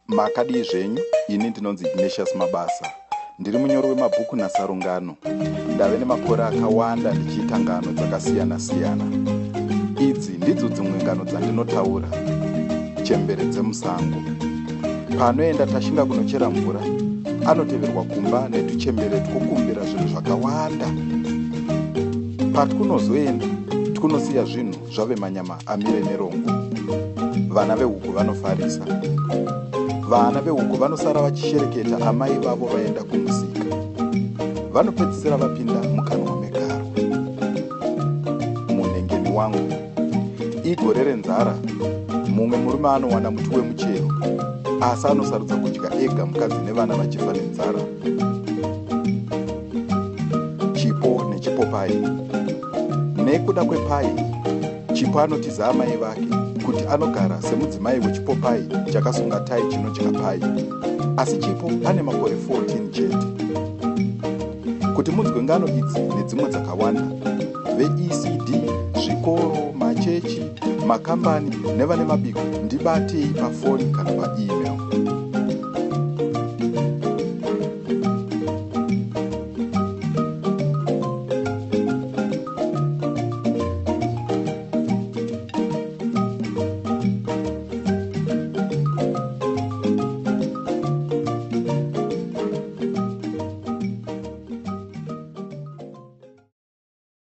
Makadi zvenyu, ini ndinonzi Ignatius Mabasa. Ndiri munyori wemabhuku nasarungano. Ndave nemakore akawanda ndichiita ngano dzakasiyana-siyana. Idzi ndidzo dzimwe ngano dzandinotaura. Chembere dzemusango. Panoenda tashinga kunochera mvura, anoteverwa kumba netuchembere twokumbira zvinhu zvakawanda. Patikunozoenda, tikunosiya zvinhu zvave manyama amire nerongo. Vana vehuku vanofarisa. Vana vehuku vanosara vachishereketa amai vavo vaenda kumusika. Vanopedzisira vapinda mukanwa megaro. Munengeni wangu, igore renzara, mumwe murume anowana muti wemuchero, asi anosarudza kudya ega mukadzi nevana vachifa nenzara. Chipo nechipopai. Nekuda kwepai, Chipo anotiza amai vake kuti anogara semudzimai wechipopai chakasunga tai chinodya pai. Asi Chipo ane makore 14 chete. Kuti munzwe ngano idzi nedzimwe dzakawanda, veECD, zvikoro, machechi, makambani nevane mabiko, ndibatei pafoni kana paemail.